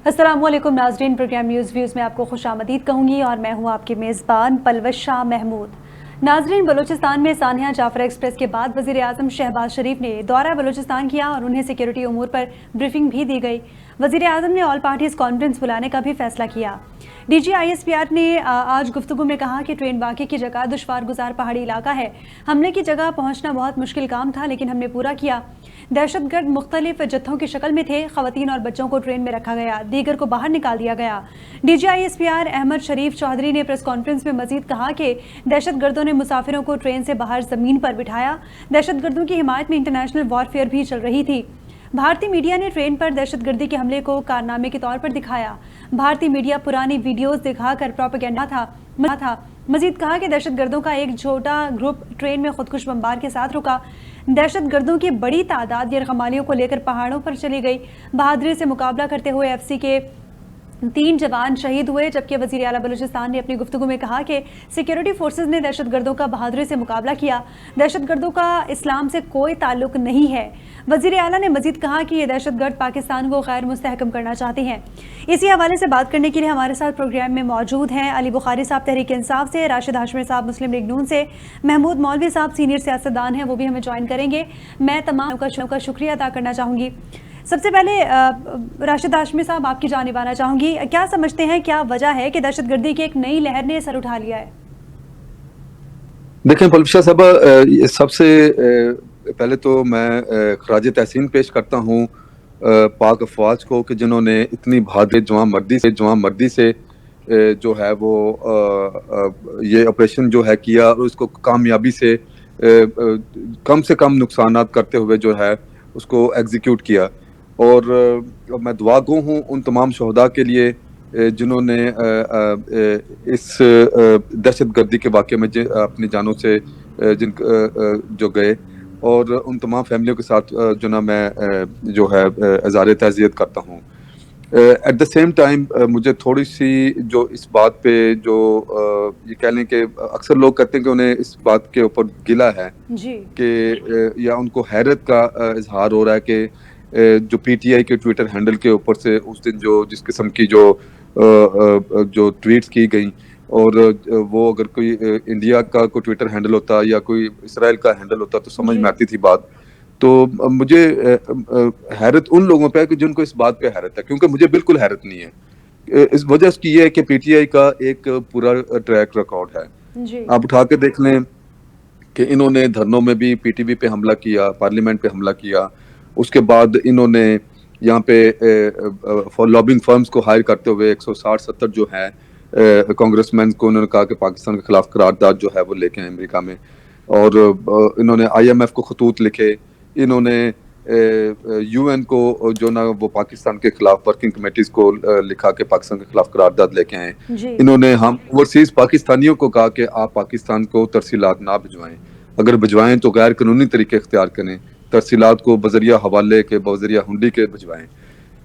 अस्सलामुअलैकुम नाज़रीन, programme news views में आपको खुशामदीद कहूँगी और मैं हूँ आपकी मेज़बान पलवश शाह महमूद। नाज़रीन, बलूचिस्तान में सानिया जाफर एक्सप्रेस के बाद वज़ीर आज़म शहबाज शरीफ ने दौरा बलूचिस्तान किया और उन्हें सिक्योरिटी उमूर पर ब्रीफिंग भी दी गई। वज़ीर आज़म ने ऑल पार्टीज़ कॉन्फ्रेंस बुलाने का भी फैसला किया। DGISPR ने आज गुफ्तगू में कहा कि ट्रेन वाक़े की जगह दुश्वार गुजार पहाड़ी इलाका है। हमले की जगह पहुँचना बहुत मुश्किल काम था, लेकिन हमने पूरा किया। दहशतगर्द मुख्तलिफ जत्थों की शक्ल में थे। ख़वातीन और बच्चों को ट्रेन में रखा गया, दीगर को बाहर निकाल दिया गया। DGISPR अहमद शरीफ चौधरी ने प्रेस कॉन्फ्रेंस में मजीद कहा कि दहशतगर्दों ने मुसाफिरों को ट्रेन से बाहर ज़मीन पर बिठाया। दहशतगर्दों की हिमायत में इंटरनेशनल वॉरफेयर भी चल रही थी। भारतीय मीडिया ने ट्रेन पर दहशतगर्दी के हमले को कारनामे के तौर पर दिखाया। भारतीय मीडिया पुरानी वीडियोस दिखाकर प्रोपेगेंडा था। मजीद कहा कि दहशतगर्दों का एक छोटा ग्रुप ट्रेन में खुदकुश बमबार के साथ रुका। दहशतगर्दों की बड़ी तादाद यरगमालियों को लेकर पहाड़ों पर चली गई। बहादुरी से मुकाबला करते हुए FC के 3 जवान शहीद हुए, जबकि वज़ीर आला बलूचिस्तान ने अपनी गुफ्तगू में कहा कि सिक्योरिटी फोर्सेस ने दहशतगर्दों का बहादुरी से मुकाबला किया। दहशतगर्दों का इस्लाम से कोई ताल्लुक नहीं है। वज़ीर आला ने मजीद कहा कि ये दहशतगर्द पाकिस्तान को गैर मुस्तहकम करना चाहते हैं। इसी हवाले से बात करने के लिए हमारे साथ प्रोग्राम में मौजूद हैं अली बुखारी साहब तहरीक इंसाफ से, राशिद हाशमी साहब मुस्लिम लीग नून से, महमूद मौलवी साहब सीनियर सियासतदान हैं, वो भी हमें ज्वाइन करेंगे। मैं तमाम का शुक्रिया अदा करना चाहूँगी। सबसे पहले राशिद हाशमी साहब, आपकी जानिब आना चाहूँगी। क्या समझते हैं, क्या वजह है कि दहशतगर्दी की एक नई लहर ने सर उठा लिया है? देखें पलवश साहब, सबसे पहले तो मैं खराज तहसीन पेश करता हूँ पाक अफवाज को कि जिन्होंने इतनी बहादुरी जवां मर्दी से जो है वो ये ऑपरेशन जो है किया और उसको कामयाबी से कम नुकसानात करते हुए जो है उसको एग्जीक्यूट किया। और मैं दुआ गो हूँ उन तमाम शहदा के लिए जिन्होंने इस दहशतगर्दी के वाक़े में अपनी जानों से जो गए, और उन तमाम फैमिलियों के साथ जो ना मैं जो है इज़हार ताज़ियत करता हूँ। एट द सेम टाइम मुझे थोड़ी सी जो इस बात पे जो ये कह लें कि अक्सर लोग कहते हैं कि उन्हें इस बात के ऊपर गिला है कि या उनको हैरत का इजहार हो रहा है कि जो PTI के ट्विटर हैंडल के ऊपर से उस दिन जो जिस किस्म की जो ट्वीट्स की गई, और वो अगर कोई इंडिया का कोई ट्विटर हैंडल होता या कोई इसराइल का हैंडल होता तो समझ में आती थी बात। तो मुझे हैरत उन लोगों पे है कि जिनको इस बात पे हैरत है, क्योंकि मुझे बिल्कुल हैरत नहीं है। इस वजह उसकी ये है कि PTI का एक पूरा ट्रैक रिकॉर्ड है। आप उठा के देख लें कि इन्होंने धरनों में भी PTV पे हमला किया, पार्लियामेंट पे हमला किया। उसके बाद इन्होंने यहाँ पे फॉर लॉबिंग फर्म्स को हायर करते हुए 160-70 जो है कांग्रेसमैन को उन्होंने कहा कि पाकिस्तान के खिलाफ करारदाद जो है वो लेके आए अमेरिका में, और इन्होंने IMF को खतूत लिखे, इन्होंने UN को जो ना वो पाकिस्तान के खिलाफ वर्किंग कमेटीज को लिखा कि पाकिस्तान के खिलाफ करारदाद लेके आए। इन्होंने हम ओवरसीज पाकिस्तानियों को कहा कि आप पाकिस्तान को तरसीलात ना भिजवाएं, अगर भिजवाएं तो गैर कानूनी तरीके इख्तियार करें, तरसीलात को बजरिया हवाले के बजरिया हुंडी के भिजवाएं।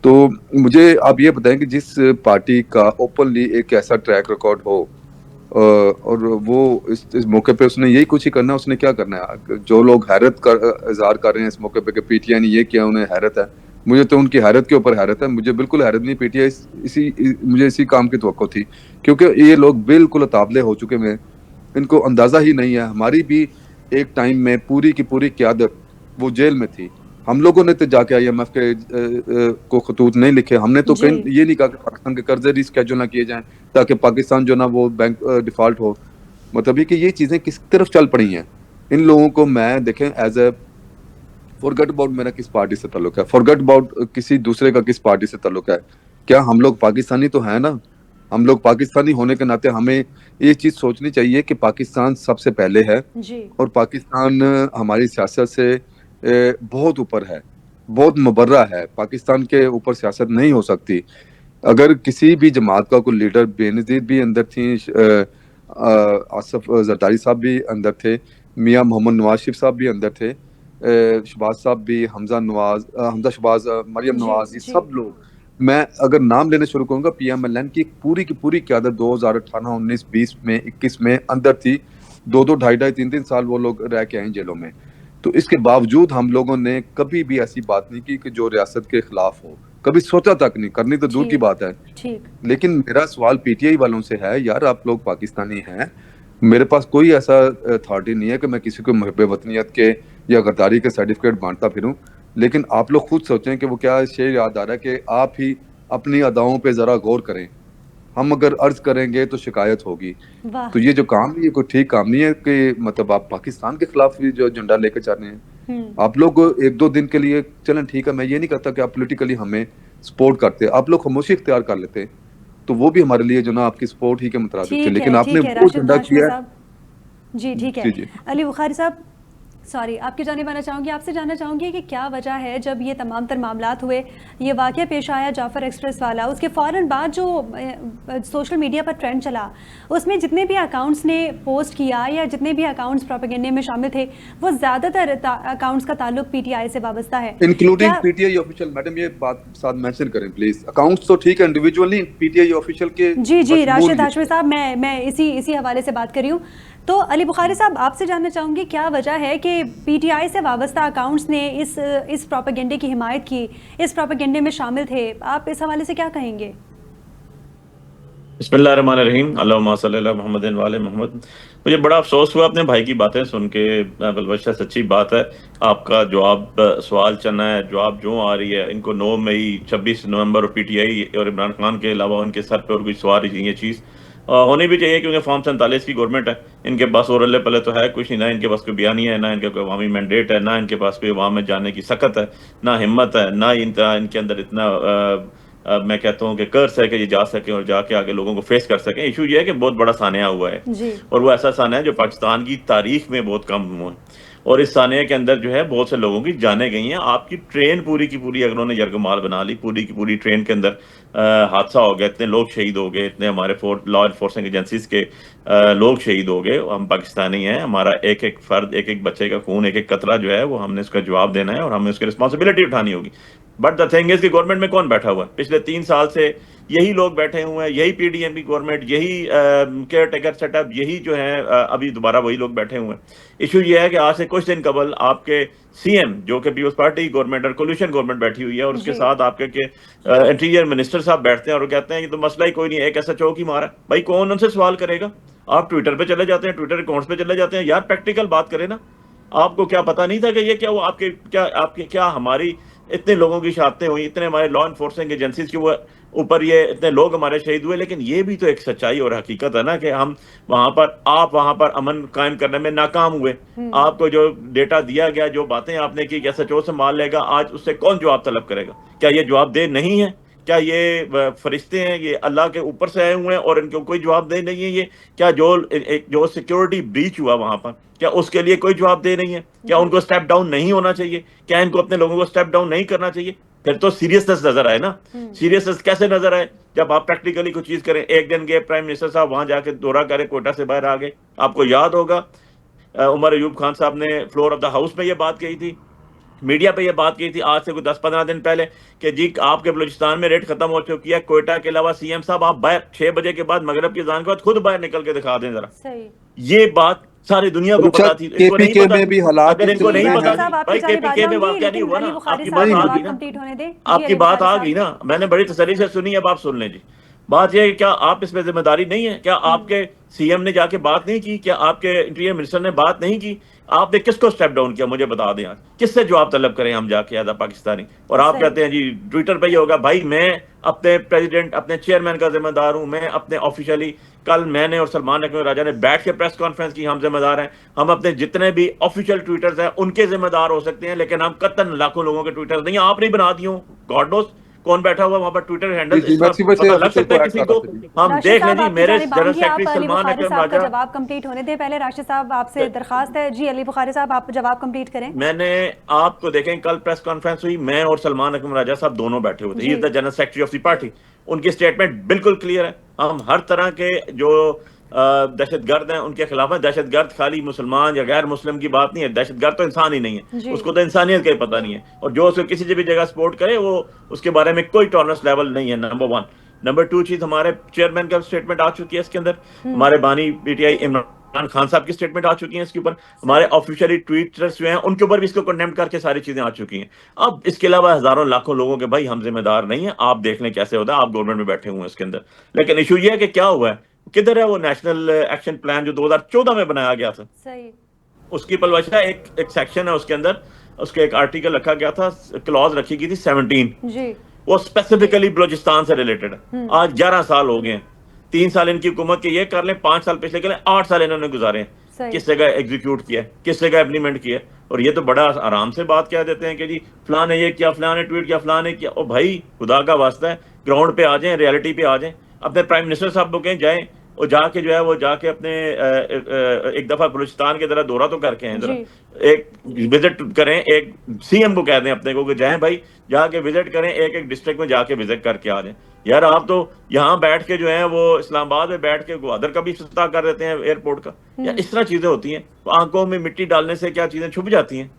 तो मुझे आप ये बताएं कि जिस पार्टी का ओपनली एक ऐसा ट्रैक रिकॉर्ड हो और वो इस मौके पे उसने यही कुछ ही करना है, उसने क्या करना है? जो लोग हैरत का इजहार कर रहे हैं इस मौके पे कि PTI ने ये किया, उन्हें हैरत है, मुझे तो उनकी हैरत के ऊपर हैरत है। मुझे बिल्कुल हैरत नहीं, PTI मुझे इसी काम की तवक्को थी, क्योंकि ये लोग बिल्कुल ताबले हो चुके हैं, इनको अंदाजा ही नहीं है। हमारी भी एक टाइम में पूरी की पूरी क़यादत वो जेल में थी। हम लोगों ने तो जाके IMF के को खतूत नहीं लिखे, हमने तो कहीं ये नहीं कहा कि पाकिस्तान के कर्जे रिस्केड्यूल ना किए जाएं ताकि पाकिस्तान जो ना वो बैंक डिफॉल्ट हो। मतलब ये कि ये चीज़ें किस तरफ चल पड़ी हैं। इन लोगों को मैं देखें एज ए फॉरगेट अबाउट मेरा किस पार्टी से ताल्लुक है, फॉरगेट अबाउट किसी दूसरे का किस पार्टी से ताल्लुक है। क्या हम लोग पाकिस्तानी तो हैं ना? हम लोग पाकिस्तानी होने के नाते हमें ये चीज़ सोचनी चाहिए कि पाकिस्तान सबसे पहले है, और पाकिस्तान हमारी सियासत से बहुत ऊपर है, बहुत मुबर्रा है। पाकिस्तान के ऊपर सियासत नहीं हो सकती। अगर किसी भी जमात का कोई लीडर, बेनज़ीर भी अंदर थी, आसफ जरदारी साहब भी अंदर थे, मियाँ मोहम्मद नवाज शरीफ साहब भी अंदर थे, शहबाज साहब भी, हमजा शहबाज, मरियम नवाज, ये सब लोग, मैं अगर नाम लेने शुरू करूँगा, PMLN की पूरी क़यादत 2018, 19, 20 में, 21 में अंदर थी। 2-2, 2.5-2.5, 3-3 साल वो लोग रह के आए जेलों में। तो इसके बावजूद हम लोगों ने कभी भी ऐसी बात नहीं की कि जो रियासत के खिलाफ हो। कभी सोचा तक नहीं, करनी तो दूर की ठीक बात है। ठीक। लेकिन मेरा सवाल पीटीआई वालों से है, यार आप लोग पाकिस्तानी हैं, मेरे पास कोई ऐसा अथॉरिटी नहीं है कि मैं किसी को मुहब्बे वतनियत के या गद्दारी के सर्टिफिकेट बांटता फिरूं, लेकिन आप लोग खुद सोचें कि वो क्या शेर याद आ रहा है कि आप ही अपनी अदाओं पे जरा गौर करें। हम अगर अर्ज करेंगे तो शिकायत होगी। वाह। तो ये जो काम है ये कोई ठीक काम नहीं है कि मतलब आप पाकिस्तान के खिलाफ भी जो झंडा लेकर चल रहे हैं। आप लोग एक दो दिन के लिए चलें, ठीक है, मैं ये नहीं कहता कि आप पॉलिटिकली हमें सपोर्ट करते, आप लोग खामोशी इख्तियार कर लेते तो वो भी हमारे लिए जो ना आपकी सपोर्ट ही के मुताबिक थे, ठीक लेकिन है आपने ठीक है वो राशिद झंडा हाशमी किया। साहब। जी ठीक है। जी जी अली बुखारी साहब, सॉरी आपकी जानिब आना चाहूँगी, आपसे जानना चाहूँगी कि क्या वजह है जब ये तमाम तर मामलात हुए, ये वाक़या पेश आया जाफ़र एक्सप्रेस वाला, उसके फ़ौरन बाद जो सोशल मीडिया पर ट्रेंड चला, उसमें जितने भी अकाउंट्स ने पोस्ट किया या जितने भी अकाउंट्स प्रोपेगेंडे में शामिल थे, वो ज़्यादातर अकाउंट्स का ताल्लुक पीटीआई से वाबस्ता है, इंक्लूडिंग क्या? PTI official. मैडम ये बात साथ मेंशन करें प्लीज, अकाउंट्स तो ठीक है, इंडिविजुअली पीटीआई ऑफिशियल के जी जी मशमूल राशिद ये हाशमी साहब, मैं इसी हवाले से बात कर रही हूँ। तो अली बुखारी साहब, आपसे जानना चाहूँगी क्या वजह है कि पीटीआई से वाबस्ता अकाउंट्स ने इस प्रोपेगेंडे की हिमायत की, इस प्रोपेगेंडे में शामिल थे, आप इस हवाले से क्या कहेंगे? बिस्मिल्लाहिर्रहमानिर्रहीम, अल्लाहुम्मा सल्ली अला मुहम्मदिन व आले मोहम्मद। मुझे बड़ा अफसोस हुआ अपने भाई की बातें सुन के। बलबश्ता सच्ची बात है, आपका जवाब सवाल चलना है, जवाब जो आ रही है, इनको 9 मई 26 नवंबर और पीटीआई और इमरान खान के अलावा उनके सर पे और कोई सवार ही ये चीज़ होनी भी चाहिए, क्योंकि फॉर्म 47 की गवर्नमेंट है, इनके पास और अल्ले पल्ले तो है कुछ नहीं, ना इनके पास कोई बयानिया है, ना इनका कोई अवामी मैंडेट है, ना इनके पास कोई अवाम में जाने की सकत है, ना हिम्मत है, ना इनके अंदर इतना मैं कहता हूँ कि कर्स है कि ये जा सके और जाके आगे लोगों को फेस कर सकें। इशू ये है कि बहुत बड़ा सानिया हुआ है, और वो ऐसा सानिया है जो पाकिस्तान की तारीख में बहुत कम हुआ है, और इस सानिया के अंदर जो है बहुत से लोगों की जाने गई हैं। आपकी ट्रेन पूरी की पूरी अगर उन्होंने यरगमाल बना ली, पूरी की पूरी ट्रेन के अंदर हादसा हो गया, इतने लोग शहीद हो गए, इतने हमारे लॉ इन्फोर्सिंग एजेंसीज के लोग शहीद हो गए। हम पाकिस्तानी हैं, हमारा एक एक फर्द, एक एक बच्चे का खून, एक एक कतरा जो है वो हमने उसका जवाब देना है और हमें उसकी रिस्पॉन्सिबिलिटी उठानी होगी। बट द थिंग इज कि गवर्नमेंट में कौन बैठा हुआ है? पिछले 3 साल से यही लोग बैठे हुए हैं, यही पीडीएम की गवर्नमेंट, यही केयर टेकर सेटअप, यही जो है अभी दोबारा वही लोग बैठे हुए हैं। इशू ये है कि आज से कुछ दिन कबल आपके सीएम जो कि पीपल्स पार्टी गवर्नमेंट और कोलिशन गवर्नमेंट बैठी हुई है, और उसके साथ आपके इंटीरियर मिनिस्टर साहब बैठते हैं और कहते हैं कि तो मसला ही कोई नहीं है, एक ऐसा चौक ही मारा। भाई कौन उनसे सवाल करेगा? आप ट्विटर पे चले जाते हैं, ट्विटर अकाउंट्स पे चले जाते हैं, यार प्रैक्टिकल बात करें ना। आपको क्या पता नहीं था कि ये क्या वो आपके क्या हमारी इतने लोगों की शहादतें हुई, इतने हमारे लॉ इन्फोर्सिंग एजेंसीज के ऊपर ये इतने लोग हमारे शहीद हुए। लेकिन ये भी तो एक सच्चाई और हकीकत है ना कि हम आप वहां पर अमन कायम करने में नाकाम हुए। आपको जो डेटा दिया गया, जो बातें आपने की, कैसे चो संभाल लेगा, आज उससे कौन जवाब तलब करेगा? क्या ये जवाबदेह नहीं है? क्या ये फरिश्ते हैं, ये अल्लाह के ऊपर से आए हुए हैं और इनको कोई जवाबदेह नहीं है? ये क्या जो सिक्योरिटी ब्रीच हुआ वहां पर, क्या उसके लिए कोई जवाबदेह नहीं है? क्या उनको स्टेप डाउन नहीं होना चाहिए? क्या इनको अपने लोगों को स्टेप डाउन नहीं करना चाहिए? फिर तो सीरियसनेस नजर आए ना। सीरियसनेस कैसे नजर आए? जब आप प्रैक्टिकली कुछ चीज करें। एक दिन गए प्राइम मिनिस्टर साहब वहां जाके दौरा करें, कोटा से बाहर आ गए। आपको याद होगा उमर अयूब खान साहब ने फ्लोर ऑफ द हाउस में ये बात कही थी, मीडिया पे ये बात की थी आज से कुछ 10-15 दिन पहले कि जी आपके बलूचिस्तान में रेट खत्म हो चुकी है। कोयटा के अलावा सीएम साहब आप बाहर 6 बजे के बाद, मगरब की अज़ान के बाद खुद बाहर निकल के दिखा दें जरा। सही। ये बात सारी दुनिया को पता थी, इनको नहीं केपीके पता में थी। भी हालात अगर इनको नहीं पता हैं। थी, भाई केपीके में वाकया नहीं हुआ ना, आपकी बात आ गई ना, आपकी बात आ गई ना, मैंने बड़ी तसल्ली से सुनी, अब आप सुन लें जी। बात यह है, क्या आप इसमें जिम्मेदारी नहीं है? क्या आपके सीएम ने जाके बात नहीं की? क्या आपके इंटीरियर मिनिस्टर ने बात नहीं की? आपने किसको स्टेप डाउन किया? मुझे बता दें आज, किससे जवाब तलब करें हम जाके एज अ पाकिस्तानी? और आप कहते हैं जी ट्विटर पे ही होगा। भाई मैं अपने प्रेसिडेंट, अपने चेयरमैन का जिम्मेदार हूं, मैं अपने ऑफिशियली, कल मैंने और सलमान अकबर राजा ने बैठ के प्रेस कॉन्फ्रेंस की, हम जिम्मेदार हैं। हम अपने जितने भी ऑफिशियल ट्विटर्स हैं उनके जिम्मेदार हो सकते हैं, लेकिन हम कतन लाखों लोगों के ट्विटर नहीं, आप नहीं बना दिए। गॉड नोस कौन बैठा हुआ वहां पर ट्विटर हैंडल, पता लग सकता है किसी को? हम देख लें जी। मेरे जनरल सेक्रेटरी सलमान अकबर राजा, जवाब कंप्लीट होने दें पहले। राशिद साहब आपसे दरखास्त है जी, अली बुखारी साहब आप जवाब कंप्लीट करें। मैंने आपको देखें, कल प्रेस कॉन्फ्रेंस हुई, मैं और सलमान अकबर राजा साहब दोनों बैठे हुए थे। He is the general secretary of the party. उनकी स्टेटमेंट बिल्कुल क्लियर है, हम हर तरह के जो दहशतगर्द हैं उनके खिलाफ है। दहशतगर्द खाली मुसलमान या गैर मुस्लिम की बात नहीं है, दहशतगर्द तो इंसान ही नहीं है, उसको तो इंसानियत का ही पता नहीं है, और जो उसको किसी भी जगह सपोर्ट करे वो उसके बारे में कोई टॉलरेंस लेवल नहीं है, नंबर 1। नंबर 2 चीज, हमारे चेयरमैन का स्टेटमेंट आ चुकी है इसके अंदर। हमारे बानी पीटीआई इमरान इमरान खान साहब की स्टेटमेंट आ चुकी है इसके ऊपर, हमारे ऑफिशियली ट्वीटर्स जो हैं उनके ऊपर भी इसको कंडेम करके सारी चीजें आ चुकी हैं। अब इसके अलावा हजारों लाखों लोगों के भाई हम जिम्मेदार नहीं है, आप देख लें कैसे होता है, आप गवर्नमेंट में बैठे हुए हैं इसके अंदर। लेकिन इशू ये है कि क्या हुआ है, किधर है वो नेशनल एक्शन प्लान जो 2014 में बनाया गया था। सही। उसकी पलवशा एक सेक्शन है उसके अंदर, उसके एक आर्टिकल रखा गया था, क्लॉज रखी गई थी 17, जी। वो स्पेसिफिकली बलूचिस्तान से रिलेटेड है। आज 11 साल हो गए हैं, 3 साल इनकी हुकूमत के ये कर लें, 5 साल पिछले कर लें, 8 साल इन्होंने गुजारे हैं। सही। किस जगह एग्जीक्यूट किया है, किस जगह इम्प्लीमेंट किया है। और ये तो बड़ा आराम से बात कह देते हैं कि जी फलां ने ये किया, फलां ने ट्वीट किया, फलां ने किया। ओ भाई खुदा का वास्ता है, ग्राउंड पे आ जाएं, रियलिटी पे आ जाएं। अपने प्राइम मिनिस्टर साहब को कहें जाएं और जाके जो है वो जाके अपने एक दफा बलूचिस्तान के जरा दौरा तो करके हैं, जरा एक विजिट करें, एक सीएम को कह दें अपने को कि जाएं भाई, जाके विजिट करें, एक एक डिस्ट्रिक्ट में जाके विजिट करके आ जाएं। यार आप तो यहाँ बैठ के जो है वो इस्लामाबाद में बैठ के ग्वादर का भी इफ्तिताह कर देते हैं एयरपोर्ट का। यार इस तरह चीजें होती हैं, आंखों में मिट्टी डालने से क्या चीजें छुप जाती हैं?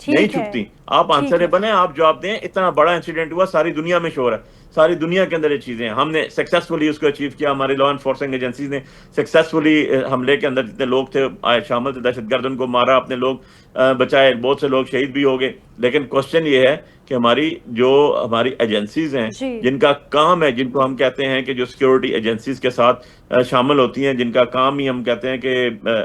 नहीं छुपती। आप आंसर बने, आप जवाब दें। इतना बड़ा इंसिडेंट हुआ, सारी दुनिया में शोर है, सारी दुनिया के अंदर ये चीजें हैं। हमने सक्सेसफुली उसको अचीव किया, हमारे लॉ एनफोर्सिंग एजेंसीज ने सक्सेसफुली हमले के अंदर जितने लोग थे आए शामिल थे, दहशतगर्द उनको मारा, अपने लोग बचाए, बहुत से लोग शहीद भी हो गए। लेकिन क्वेश्चन ये है कि हमारी एजेंसीज हैं जिनका काम है, जिनको हम कहते हैं कि जो सिक्योरिटी एजेंसीज के साथ शामिल होती हैं, जिनका काम ही हम कहते हैं कि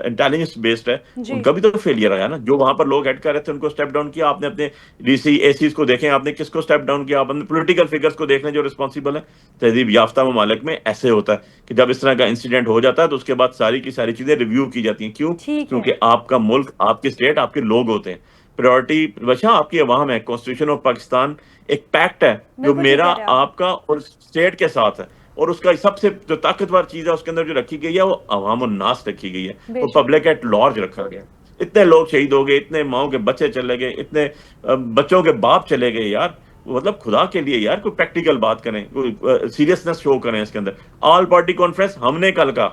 इंटेलिजेंस बेस्ड है, उनका भी तो फेलियर आया ना। जो वहां पर लोग हेड कर रहे थे उनको स्टेप डाउन किया आपने, अपने डीसी एसीज को देखें आपने, किसको स्टेप डाउन किया, आप अपने पॉलिटिकल फिगर्स को देख लें जो रिस्पॉन्सिबल है। तहजीब याफ्ता ममालिक में ऐसे होता है कि जब इस तरह का इंसिडेंट हो जाता है तो उसके बाद सारी की सारी चीजें रिव्यू की जाती हैं। क्यों? क्योंकि आपका मुल्क, आपकी स्टेट, आपके लोग होते हैं। प्रायोरिटी बचा आपकी अवाम है। कॉन्स्टिट्यूशन ऑफ पाकिस्तान एक पैक्ट है जो मेरा, आपका और स्टेट के साथ है, और उसका सबसे जो ताकतवर चीज है उसके अंदर जो रखी गई है वो अवाम और नास रखी गई है, वो पब्लिक एट लार्ज रखा गया। इतने लोग शहीद हो गए, इतने माओ के बच्चे चले गए, इतने बच्चों के बाप चले गए। यार मतलब खुदा के लिए यार कोई प्रैक्टिकल बात करें, कोई सीरियसनेस शो करें इसके अंदर। ऑल पार्टी कॉन्फ्रेंस हमने कल का,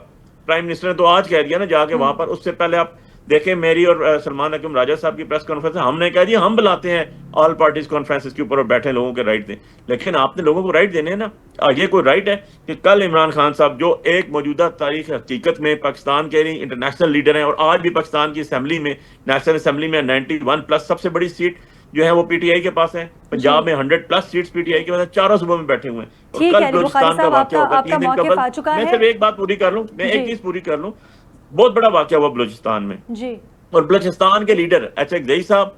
प्राइम मिनिस्टर ने तो आज कह दिया ना जाके वहां पर। उससे पहले आप देखें मेरी और सलमान हकीम राजा साहब की प्रेस कॉन्फ्रेंस, हमने कह दिया हम बुलाते हैं ऑल पार्टीज कॉन्फ्रेंस के ऊपर और बैठे लोगों के राइट दें। लेकिन आपने लोगों को राइट देने हैं ना। ये कोई राइट है कि कल इमरान खान साहब जो एक मौजूदा तारीख हकीकत में पाकिस्तान के इंटरनेशनल लीडर हैं, और आज भी पाकिस्तान की असेंबली में, नेशनल असेंबली में 91+ सबसे बड़ी सीट जो है वो पीटीआई के पास है। पंजाब में 100+ सीट्स पीटीआई के पास है, चारों सूबों में बैठे हुए हैं। और कल बलूचिस्तान का वाकया होगा 3 दिन कबल। मैं सिर्फ एक बात पूरी कर लूं, मैं एक चीज पूरी कर लूं। बहुत बड़ा वाकया हुआ बलूचिस्तान में जी। और बलूचिस्तान के लीडर एचएक ज़ई साहब,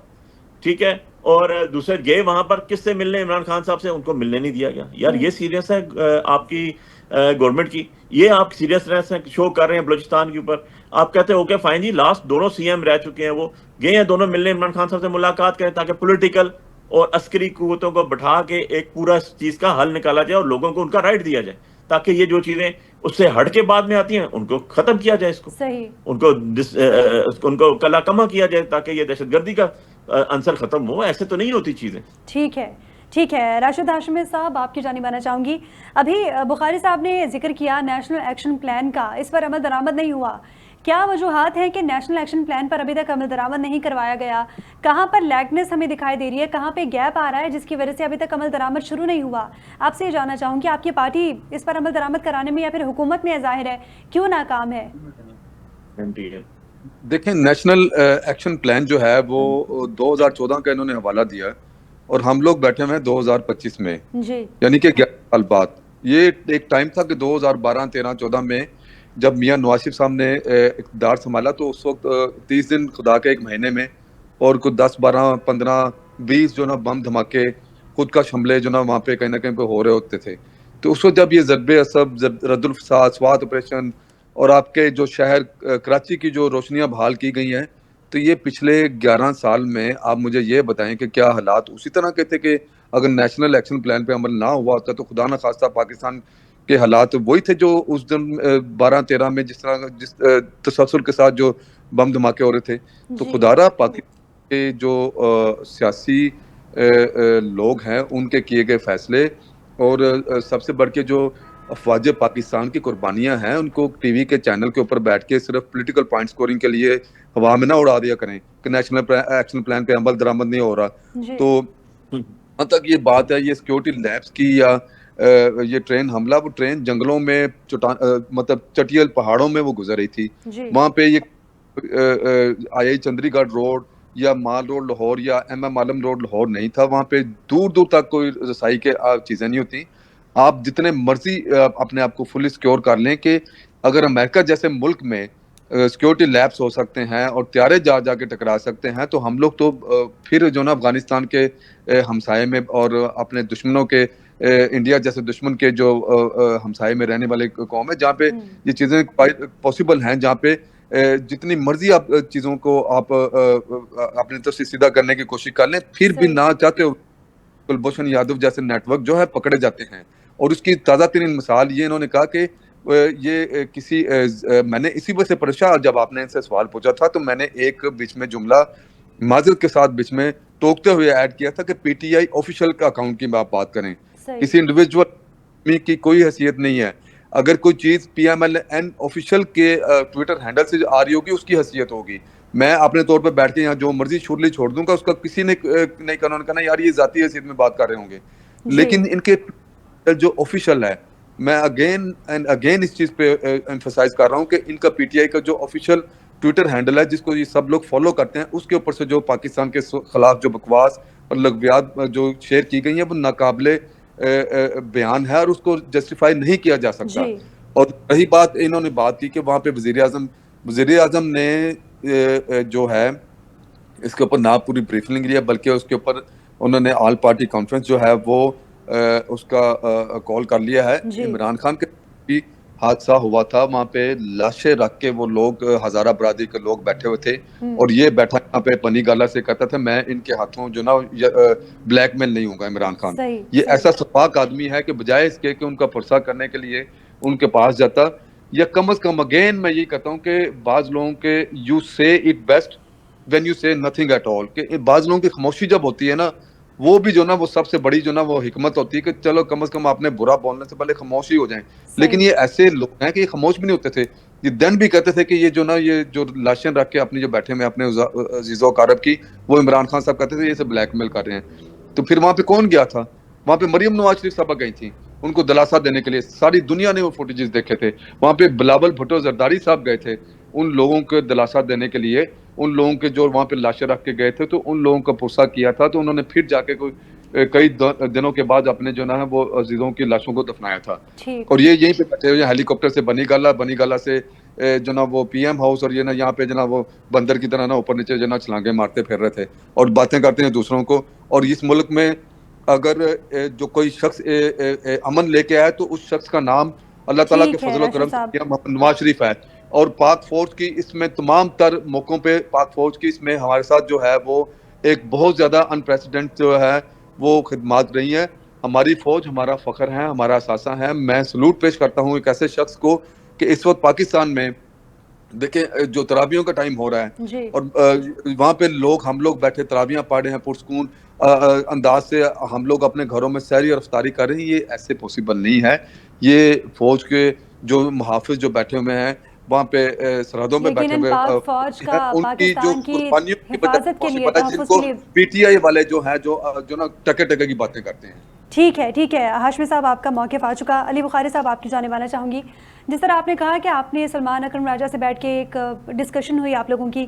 ठीक है, और दूसरे गए वहां पर किससे मिलने, इमरान खान साहब से, उनको मिलने नहीं दिया गया। यार ये सीरियस है आपकी गवर्नमेंट की, ये आप सीरियसनेस शो कर रहे हैं बलूचिस्तान के ऊपर। आप कहते हैं ओके फाइन जी, लास्ट दोनों सीएम रह चुके हैं, वो गए हैं दोनों मिलने, इमरान खान साहब से मुलाकात करें ताकि पॉलिटिकल और अस्करी कुव्वतों को बैठा के एक पूरा चीज का हल निकाला जाए और लोगों को उनका राइट दिया जाए, ताकि ये जो चीजें उससे हट के बाद में आती हैं उनको खत्म किया जाए, इसको सही। उनको कलाकमा किया जाए, ताकि ये दहशतगर्दी का अंसर खत्म हो। ऐसे तो नहीं होती चीजें। ठीक है, ठीक है। राशिद हाशमी साहब, आपकी जानिब आना चाहूंगी। अभी बुखारी साहब ने जिक्र किया नेशनल एक्शन प्लान का, इस पर अमल दरामद नहीं हुआ। क्या वजूहात हैं कि नेशनल एक्शन प्लान पर अभी तक अमल दरामद नहीं करवाया गया? कहाँ पर लैगनेस हमें दिखाई दे रही है, कहाँ पे गैप आ रहा है जिसकी वजह से अभी तक अमल दरामद शुरू नहीं हुआ? आपसे ये जानना चाहूँगी, आपकी पार्टी इस पर अमल दरामद कराने में या फिर हुकूमत में ज़ाहिर है क्यों नाकाम है? देखें, नेशनल एक्शन प्लान जो है वो 2014 का इन्होंने हवाला दिया है और हम लोग बैठे हुए हैं 2025 में जी, यानी कि 11 साल बाद। ये एक टाइम था कि 2012, 13, 14 में जब मियां नवाज शरीफ साहब ने इक़्तिदार संभाला तो उस वक्त 30 दिन खुदा के एक महीने में और कुछ 10, 12, 15, 20 जो ना बम धमाके, खुद का हमले जो ना वहाँ पे कहीं ना कहीं पे हो रहे होते थे। तो उस वक्त जब ये ज़रबे असब, रद्दुल फसाद, स्वात ऑपरेशन और आपके जो शहर कराची की जो रोशनियाँ बहाल की गई हैं, तो ये पिछले 11 साल में आप मुझे ये बताएं कि क्या हालात उसी तरह के थे कि अगर नेशनल एक्शन प्लान पे अमल ना हुआ होता तो खुदा न खास्ता पाकिस्तान के हालात वही थे जो उस दिन 12-13 में जिस तसलसल के साथ जो बम धमाके हो रहे थे। तो खुदारा पाकिस्तान के जो सियासी लोग हैं उनके किए गए फैसले और सबसे बढ़ के जो अफवाज पाकिस्तान की कुर्बानियां हैं उनको टीवी के चैनल के ऊपर बैठ के सिर्फ पॉलिटिकल पॉइंट स्कोरिंग के लिए हवा में ना उड़ा दिया करें कि नेशनल एक्शन प्लान पे अमल दरामद नहीं हो रहा। तो तक ये बात है ये सिक्योरिटी लैब्स की या ये ट्रेन हमला, वो ट्रेन जंगलों में मतलब चटियल पहाड़ों में वो गुजर रही थी। जी। वहाँ पे ये आई चंडीगढ़ रोड या माल रोड लाहौर या एम आलम रोड लाहौर नहीं था। वहाँ पे दूर दूर तक कोई रसाई के चीज़ें नहीं होती। आप जितने मर्जी अपने आप को फुली सिक्योर कर लें कि अगर अमेरिका जैसे मुल्क में सिक्योरिटी लैब्स हो सकते हैं और त्यारे जा जाके टकरा सकते हैं, तो हम लोग तो फिर जो ना अफगानिस्तान के हमसाए में और अपने दुश्मनों के इंडिया जैसे दुश्मन के जो हमसाए में रहने वाले कौम है, जहाँ पे ये चीज़ें पॉसिबल हैं, जहाँ पे जितनी मर्जी आप चीज़ों को आप अपनी तरफ से सीधा करने की कोशिश कर लें, फिर भी सही। ना चाहते हो कुलभूषण यादव जैसे नेटवर्क जो है पकड़े जाते हैं। और उसकी ताज़ा तरीन मिसाल ये इन्होंने कहा कि मैंने इसी वजह से परेशान, जब आपने इनसे सवाल पूछा था तो मैंने एक बीच में जुमला माजरत के साथ बीच में टोकते हुए ऐड किया था कि पीटीआई ऑफिशियल का अकाउंट की आप बात करें, सही। किसी इंडिविजुअल की कोई हैसियत नहीं है। अगर कोई चीज़ PMLN ऑफिशियल के ट्विटर हैंडल से आ रही होगी उसकी हैसियत होगी। मैं अपने तौर पे बैठ के यहाँ जो मर्जी छुरली छोड़ दूंगा, उसका किसी ने नहीं कहना, उन्होंने कहना यार ये जाती हैसियत में बात कर रहे होंगे। जी। लेकिन इनके जो ऑफिशियल है, मैं अगेन एंड अगेन इस चीज़ पे एम्फसाइज कर रहा हूँ कि इनका पीटीआई का जो ऑफिशियल ट्विटर हैंडल है जिसको ये सब लोग फॉलो करते हैं, उसके ऊपर से जो पाकिस्तान के खिलाफ जो बकवास और लघवियात जो शेयर की गई है वो नाकाबिले बयान है और उसको जस्टिफाई नहीं किया जा सकता। जी। और रही बात, इन्होंने बात की कि वहाँ पे वजीर आजम ने जो है इसके ऊपर ना पूरी ब्रीफिंग लिया, बल्कि उसके ऊपर उन्होंने ऑल पार्टी कॉन्फ्रेंस जो है वो उसका कॉल कर लिया है। जी। इमरान खान के भी हादसा हुआ था, वहाँ पे लाशें रख के वो लोग हजारा बरादरी के लोग बैठे हुए थे और ये बैठा यहाँ पे पनी गाला से कहता था मैं इनके हाथों जो ना ब्लैकमेल नहीं होगा इमरान खान। सही। ये सही। ऐसा सपाक आदमी है कि बजाय इसके कि उनका पुरसा करने के लिए उनके पास जाता, या कम से कम अगेन मैं यही कहता हूँ कि बाज लोगों के यू से इट बेस्ट व्हेन यू से नथिंग एट ऑल, कि बाज लोगों की खामोशी जब होती है ना, वो भी जो ना वो सबसे बड़ी जो ना वो हिकमत होती है कि चलो कम से कम आपने बुरा बोलने से पहले खामोशी हो जाएं। लेकिन सही। ये ऐसे लोग हैं कि ये खामोश भी नहीं होते थे, ये देन भी कहते थे कि ये जो ना ये जो लाशें रख के अपनी जो बैठे में अपने अजीज़ो कारब की, वो इमरान खान साहब कहते थे ये सब ब्लैकमेल कर रहे हैं। तो फिर वहां पे कौन गया था? वहां पे मरियम नवाज शरीफ साहब गई थी उनको दिलासा देने के लिए, सारी दुनिया ने वो फुटेजेस देखे थे। वहां पे बिलावल भुट्टो जरदारी साहब गए थे उन लोगों को दिलासा देने के लिए, उन लोगों के जो वहां पे लाशें रख के गए थे, तो उन लोगों का पुरसा किया था। तो उन्होंने फिर जाके कोई कई दिनों के बाद अपने जो ना है वो अजीजों की लाशों को दफनाया था। ठीक। और ये यहीं पे बैठे हुए हेलीकॉप्टर से बनी गाला से जो ना वो PM हाउस और ये ना यहाँ पे जो ना वो बंदर की तरह ना ऊपर नीचे जो ना छलांगे मारते फिर रहे थे और बातें करते हैं दूसरों को। और इस मुल्क में अगर जो कोई शख्स अमन लेके आए तो उस शख्स का नाम अल्लाह ताला के ठीक है फजल राशिद करम साहब। से मोहम्मद नवाज शरीफ है। और पाक फौज की इसमें तमाम तर मौकों पे पाक फौज की इसमें हमारे साथ जो है वो एक बहुत ज़्यादा अनप्रेसिडेंट जो है वो खिदमात रही है। हमारी फौज हमारा फ़ख्र है, हमारा असासा है। मैं सलूट पेश करता हूँ एक ऐसे शख्स को कि इस वक्त पाकिस्तान में देखें जो तराबियों का टाइम हो रहा है जी। और वहाँ पे हम लोग बैठे तराबियाँ पढ़ रहे हैं पुरसकून अंदाज से, हम लोग अपने घरों में सैरी और अफ्तारी कर रहे हैं। ये ऐसे पॉसिबल नहीं है। ये फौज के जो मुहाफिज जो बैठे हुए हैं वहाँ पे सरहदों में बैठे यकीनन हुए पाक फौज का उनकी जो पाकिस्तान की कुर्बानियों की वजह से हिफाजत के लिए, पॉसिबल है, तहफ़्फ़ुज़ जिनको के लिए। PTI वाले जो है जो ना टके टके की बातें करते हैं। ठीक है, ठीक है। हाशमी साहब आपका मौक़िफ़ आ चुका। अली बुखारी साहब आपकी जानिब आना चाहूँगी। जिस तरह आपने कहा कि आपने सलमान अकरम राजा से बैठ के एक डिस्कशन हुई आप लोगों की,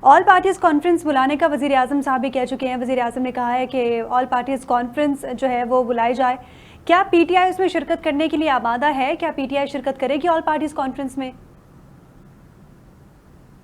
ऑल पार्टीज़ कॉन्फ्रेंस बुलाने का वज़ीर आज़म साहब भी कह चुके हैं। वज़ीर आज़म ने कहा है कि ऑल पार्टीज़ कॉन्फ्रेंस जो है वो बुलाई जाए। क्या PTI उसमें शिरकत करने के लिए आमादा है? क्या PTI शिरकत करेगी ऑल पार्टीज़ कॉन्फ्रेंस में?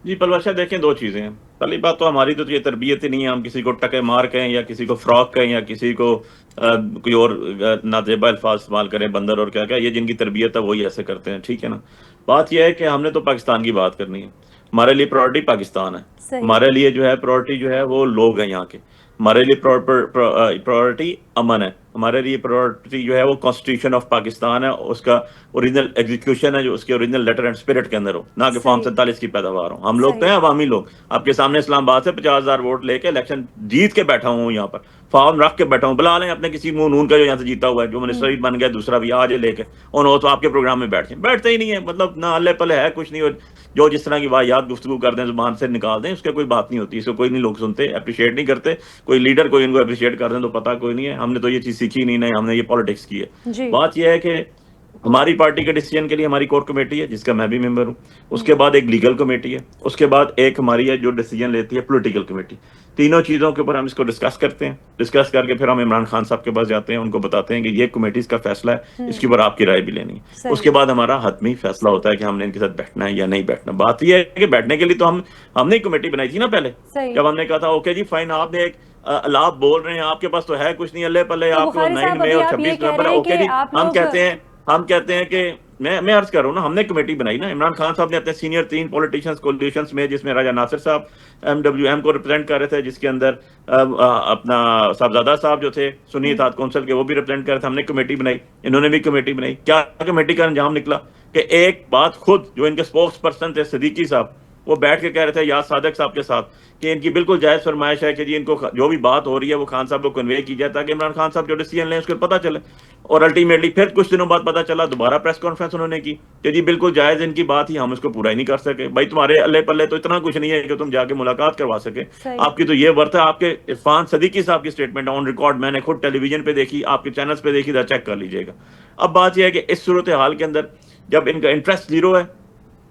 जी पलवशा देखें, दो चीज़ें हैं। पहली बात तो हमारी तो ये तरबियत ही नहीं है, हम किसी को टके मार कहें या किसी को फ्रॉक कहें या किसी को कोई और नाजेबा अल्फाज इस्तेमाल करें, बंदर और क्या क्या, ये जिनकी तरबियत है वही ऐसे करते हैं, ठीक है ना। बात यह है कि हमने तो पाकिस्तान की बात करनी है। हमारे लिए प्रायोरिटी पाकिस्तान है। सही। हमारे लिए जो है प्रायोरिटी जो है वो लोग हैं यहाँ के। हमारे लिए प्रायोरिटी अमन है। हमारे लिए प्रायोरिटी जो है वो कॉन्स्टिट्यूशन ऑफ पाकिस्तान है, उसका ओरिजिनल एग्जीक्यूशन है जो उसके ओरिजिनल लेटर एंड स्पिरिट के अंदर हो, ना कि फॉर्म सही। 47 की पैदावार हो। हम लोग तो सही। हैं अवामी लोग। आपके सामने इस्लामाबाद से 50,000 वोट लेके इलेक्शन जीत के बैठा हूँ, यहाँ पर फॉर्म रख के बैठा हूँ। बुला लें अपने किसी मुंह नून का जो यहाँ से जीता हुआ है, जो मिनिस्टर भी बन गया, दूसरा भी आज लेके, और वो तो आपके प्रोग्राम में बैठते ही नहीं है। मतलब ना अल्ले पले है कुछ नहीं, और जो जिस तरह की वाहियात गुफ्तगू कर दें, जुबान से निकाल दें, उसके कोई बात नहीं होती। इसको कोई नहीं लोग सुनते, अप्रिशिएट नहीं करते। कोई लीडर कोई इनको अप्रिशिएट कर दें तो पता कोई नहीं है। हमने तो ये चीज सीखी नहीं, हमने ये पॉलिटिक्स की है। जी। बात यह है कि हमारी पार्टी के डिसीजन के लिए हमारी कोर कमेटी है जिसका मैं भी मेंबर हूँ, उसके बाद एक लीगल कमेटी है, उसके बाद एक हमारी है जो डिसीजन लेती है पॉलिटिकल कमेटी। तीनों चीजों के ऊपर हम इसको डिस्कस करते हैं, डिस्कस करके फिर हम इमरान खान साहब के पास जाते हैं, उनको बताते हैं कि ये कमेटीज का फैसला है, इसके ऊपर आपकी राय भी लेनी है। उसके बाद हमारा हतमी फैसला होता है कि हमने इनके साथ बैठना है या नहीं बैठना। बात यह है कि बैठने के लिए तो हमने कमेटी बनाई थी ना पहले, जब हमने कहा था ओके जी फाइन, आपने एक अलाप बोल रहे हैं, आपके पास तो है कुछ नहीं, अल्ले पल्ले, आपको 9 मई और 26 नवंबर, ओके जी हम कहते हैं कि मैं अर्ज कर रहा हूँ ना, हमने कमेटी बनाई ना, इमरान खान साहब ने अपने सीनियर 3 पॉलिटिशियंस कोलिशंस में, जिसमें राजा नासिर साहब MWM को रिप्रेजेंट कर रहे थे, जिसके अंदर अपना साहबजादा साहब जो थे सुन्नी इत्तेहाद कौंसिल के, वो भी रिप्रेजेंट कर रहे थे। हमने कमेटी बनाई, इन्होंने भी कमेटी बनाई। क्या कमेटी का अंजाम निकला कि एक बात खुद जो इनके स्पोक्स पर्सन थे सिद्दीकी साहब, वो बैठ के कह रहे थे याद सादिक साहब के साथ कि इनकी बिल्कुल जायज फरमाइश है कि जी इनको जो भी बात हो रही है वो खान साहब को कन्वे की जाए, ताकि इमरान खान साहब जो डिसीजन लें उसको पता चले। और अल्टीमेटली फिर कुछ दिनों बाद पता चला, दोबारा प्रेस कॉन्फ्रेंस उन्होंने की कि जी बिल्कुल जायज इनकी बात ही, हम इसको पूरा ही नहीं कर सके। भाई तुम्हारे अल्ले पल्ले तो इतना कुछ नहीं है कि तुम जाके मुलाकात करवा सके, आपकी तो ये वर्थ है। आपके इरफान सदीकी साहब की स्टेटमेंट ऑन रिकॉर्ड मैंने खुद टेलीविजन पे देखी, आपके चैनल्स पे देखी, चेक कर लीजिएगा। अब बात यह है कि इस सूरत हाल के अंदर जब इनका इंटरेस्ट जीरो है,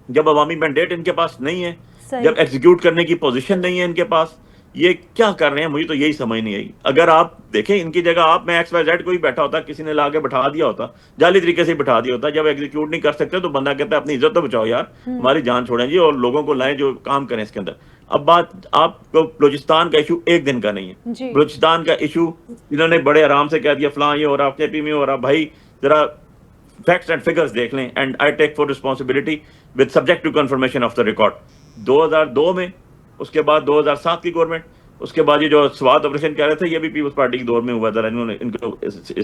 जब अवामी मैंडेट इनके पास नहीं है, जब एग्जीक्यूट करने की पोजीशन नहीं है इनके पास, ये क्या कर रहे हैं मुझे तो यही समझ नहीं आई। अगर आप देखें इनकी जगह आप, मैं XYZ कोई बैठा होता, किसी ने लाके बैठा दिया होता, जाली तरीके से बैठा दिया होता, जब एग्जीक्यूट नहीं कर सकते तो बंदा कहता है अपनी इज्जत तो बचाओ यार, हमारी जान छोड़ें जी, और लोगों को लाएं जो काम करें इसके अंदर। अब बात आपको बलूचिस्तान का इशू एक दिन का नहीं है, बलूचिस्तान का इशू इन्होंने बड़े आराम से कह दिया फलां ये हो रहा, KP में हो रहा। भाई जरा फैक्ट्स एंड फिगर्स देख लें, and I take for responsibility with subject to confirmation of the record. 2002 में, उसके बाद 2007 की गवर्नमेंट, उसके बाद ये जो स्वात ऑपरेशन कह रहे थे ये भी पीपल्स पार्टी के दौर में हुआ था, इन्होंने इनको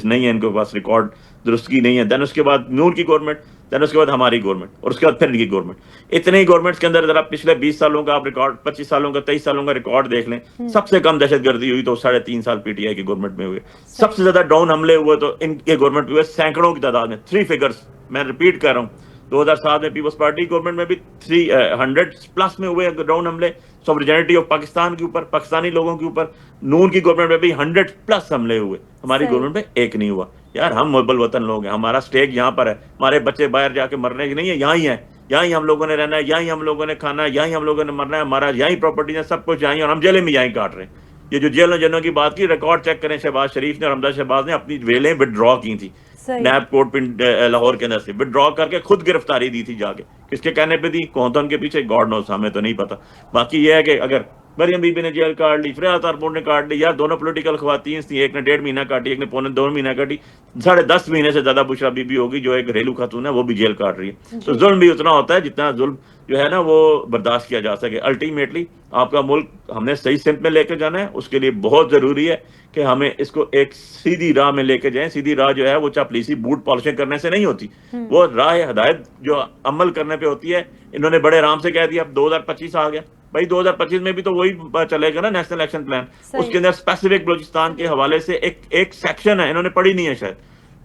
नहीं है, इनके पास रिकॉर्ड दुरुस्त की नहीं है। देन उसके बाद नूर की गवर्नमेंट, देन उसके बाद हमारी गवर्नमेंट, और उसके बाद फिर इनकी गवर्नमेंट। इतने ही गवर्नमेंट्स के अंदर जरा पिछले 20 सालों का आप रिकॉर्ड, 25 सालों का, 23 सालों का रिकॉर्ड देख लें, सबसे कम दहशतगर्दी हुई तो 3.5 साल PTI की गवर्नमेंट में हुए। सबसे ज्यादा ड्रोन हमले हुए तो इनके गवर्नमेंट में हुए, सैकड़ों की तादाद में, 3 फिगर्स मैं रिपीट कर रहा हूँ। 2007 में पीपल्स पार्टी गवर्नमेंट में भी 300+ में हुए ड्रोन हमले सॉवरेनिटी ऑफ पाकिस्तान के ऊपर, पाकिस्तानी लोगों के ऊपर। नून की गवर्नमेंट में भी 100+ हमले हुए, हमारी गवर्नमेंट में एक नहीं हुआ। यार हम मुबल वतन लोग हैं, हमारा स्टेक यहाँ पर है, हमारे बच्चे बाहर जाके मरने की नहीं है, यहाँ ही है, यहाँ ही हम लोगों ने रहना है, यहाँ ही हम लोगों ने खाना है, यहाँ ही हम लोगों ने मरना है, हमारा यहाँ ही प्रॉपर्टी है, सब कुछ यहाँ ही, और हम जेलें में यहाँ ही काट रहे हैं। ये जो जेलों जनों की बात की, रिकॉर्ड चेक करें, शहबाज शरीफ ने और हमजा शहबाज ने अपनी जेलें विड्रॉ की थी नैब कोर्ट पिंड लाहौर के अंदर से, विड्रॉ करके खुद गिरफ्तारी दी थी जाके। किसके कहने पे दी, कौन था उनके पीछे, गॉड नोस, हमें तो नहीं पता। बाकी ये है कि अगर मरियम बीबी ने जेल काट ली, फिरात आरपोर ने काट ली, यार दोनों पॉलिटिकल खवातीन थी, एक ने 1.5 महीना काटी, एक ने 2.25 महीना काटी, 10.5 महीने से ज्यादा बुशरा बीबी होगी जो एक घरेलू खातून है, वो भी जेल काट रही है। तो जुल्म भी उतना होता है जितना जुल्म जो है ना वो बर्दाश्त किया जा सके। अल्टीमेटली आपका मुल्क हमने सही सिमत में लेके जाना है, उसके लिए बहुत जरूरी है कि हमें इसको एक सीधी राह में लेके जाएं। सीधी राह जो है वो चापलीसी बूट पॉलिशिंग करने से नहीं होती, वो राह हिदायत जो अमल करने पे होती है। इन्होंने बड़े आराम से कह दिया अब 2025 आ गया, भाई 2025 में भी तो वही चलेगा ना नेशनल एक्शन प्लान, उसके अंदर स्पेसिफिक बलूचिस्तान के हवाले से एक सेक्शन है, इन्होंने पढ़ी नहीं है शायद,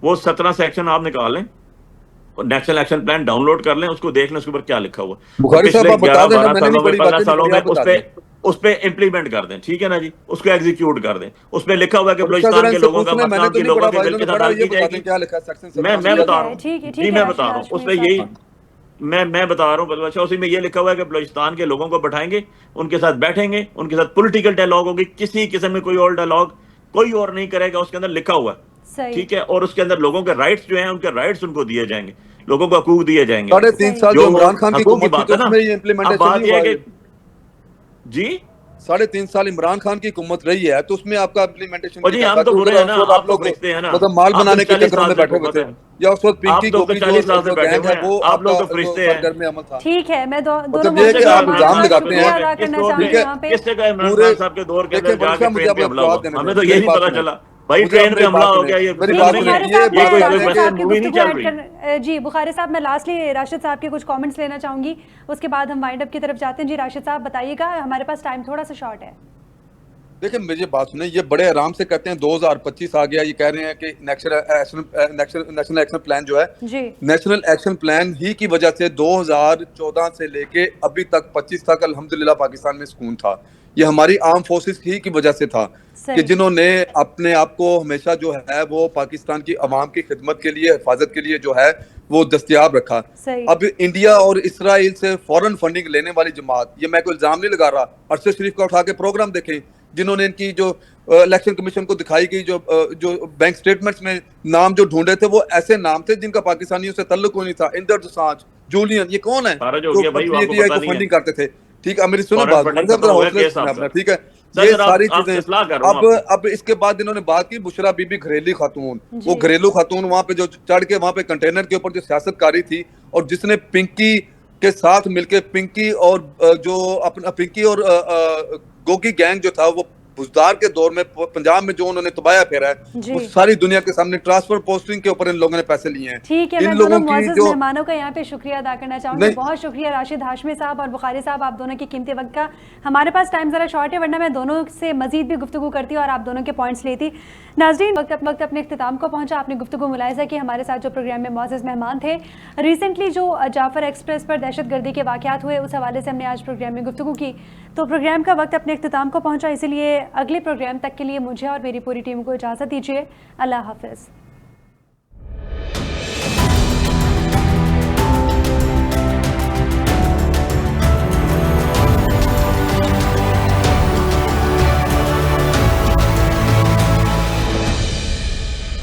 वो 17 सेक्शन आप निकाल लें, नेशनल एक्शन प्लान डाउनलोड कर लें, उसको देख लें उसके ऊपर क्या लिखा हुआ बुखारी साहब आप बता दें, मैंने नहीं पढ़ी, 15 सालों में उस पे इम्प्लीमेंट कर दें, ठीक है ना जी, उसको एग्जीक्यूट कर दें। उस पे लिखा हुआ है कि बलूचिस्तान के लोगों का मकाम के लोगों के बिल के साथ हल की जाएगी। मैं बता रहा हूँ जी, मैं बता रहा हूँ उस पे यही मैं बता रहा हूँ, अच्छा उसी में ये लिखा हुआ है कि बलूचिस्तान के लोगों को बैठाएंगे, उनके साथ बैठेंगे, उनके साथ पॉलिटिकल डायलॉग होगी, किसी किस्म में कोई और डायलॉग कोई और नहीं करेगा, उसके अंदर लिखा हुआ है, ठीक है। और उसके अंदर लोगों के राइट्स जो हैं उनके राइट्स उनको दिए जाएंगे, लोगों को हकूक दिए जाएंगे। 3.5 साल जो इमरान खान की हुकूमत थी उसमें ये इम्प्लीमेंटेशन नहीं हुआ है जी। 3.5 साल इमरान खान की हुकूमत रही है तो उसमें आपका इम्प्लीमेंटेशन जी, हम तो बुरे हैं ना, आप लोग देखते हैं ना, मतलब माल बनाने के चक्कर में बैठे हुए थे, या उस वक्त पिंकी को 40 साल से बैठे हुए हैं, वो आप लोग तो फरिश्ते हैं। घर में अमल था, ठीक है। मैं दोनों आप इल्जाम लगाते हैं किससे का इमरान खान साहब के दौर के अंदर जाके ट्रेन पे हमला हुआ, हमें तो यही पता चला भाई ट्रेन पे हमला हो गया। ये कोई मूवी नहीं चल रही। जी बुखारी साहब, मैं लास्टली राशिद साहब के कुछ कमेंट्स लेना चाहूंगी, उसके बाद हम वाइंड अप की तरफ जाते हैं। जी राशिद साहब बताइएगा, हमारे पास टाइम थोड़ा सा शॉर्ट है। देखिए मेरी बात सुने, ये बड़े आराम से कहते हैं 2025 आ गया, ये कह रहे हैं कि नेशनल एक्शन प्लान जो है जी, नेशनल एक्शन प्लान ही की वजह से 2014 से लेके अभी तक 25 तक अल्हम्दुलिल्लाह पाकिस्तान में सुकून था। ये हमारी आर्म फोर्सेस ही की वजह से था सही। कि जिन्होंने अपने आप को हमेशा जो है वो पाकिस्तान की अवाम की खिदमत के लिए, हिफाजत के लिए जो है वो दस्तयाब रखा। सही। अब इंडिया और इसराइल से फॉरेन फंडिंग लेने वाली जमात, ये मैं कोई इल्जाम नहीं लगा रहा, अरशद शरीफ का उठा के प्रोग्राम देखें, जिन्होंने इनकी जो इलेक्शन कमीशन को दिखाई गई जो बैंक स्टेटमेंट्स में नाम जो ढूंढे थे वो ऐसे नाम थे जिनका पाकिस्तानियों से तल्लुक नहीं था। इंदर दोसांझ, जूलियन, ये कौन है खारिज हो जो गया भाई, वो आपको पीटीआई पता को नहीं है। फंडिंग करते थे? ठीक है, मेरी सुनो फॉरेन बात, फंडिंग मतलब खत्म हो गया हौसले केस से आपका। अपना, ठीक है, सर, ये सर, सारी आपसे चीजें। इस्लाह कर रहा हूं आपकी। अब इसके बाद इन्होंने बात की बुशरा बीबी घरेलू खातून, जी। वो घरेलू खातून वहां पे जो चढ़ के वहां पे कंटेनर के ऊपर जो सियासतकारी थी और जिसने पिंकी के साथ मिलके पिंकी और जो अपना पिंकी और गोगी गैंग जो था वो बुजदार के दौर में पंजाब में जो उन्होंने तबाया फेरा है जी। वो सारी दुनिया के सामने ट्रांसफर पोस्टिंग के ऊपर इन लोगों ने पैसे लिए हैं। ठीक है, इन मैं लोगों दोनों की मुअज़्ज़ज़ जो मेहमानों का यहाँ पे शुक्रिया अदा करना चाहूँगी। नहीं, बहुत शुक्रिया राशिद हाशमी साहब और बुखारी साहब, आप दोनों की कीमती वक्त का। हमारे पास टाइम ज़रा शॉर्ट है, वरना मैं दोनों से मजीद भी गुफ्तगू करती और आप दोनों के पॉइंट्स लेती। नाज़रीन, वक्त अपने इख्तिताम को पहुँचा। आपने गुफ्तगू मुलाहिज़ा की हमारे साथ जो प्रोग्राम में मुअज़्ज़ज़ मेहमान थे। रिसेंटली जो जाफ़र एक्सप्रेस पर दहशत गर्दी के वाक़यात हुए, उस हवाले से हमने आज प्रोग्राम में गुफ्तगू की। तो प्रोग्राम का वक्त अपने इख्तिताम को पहुँचा, इसीलिए अगले प्रोग्राम तक के लिए मुझे और मेरी पूरी टीम को इजाज़त दीजिए। अल्लाह हाफ़िज़।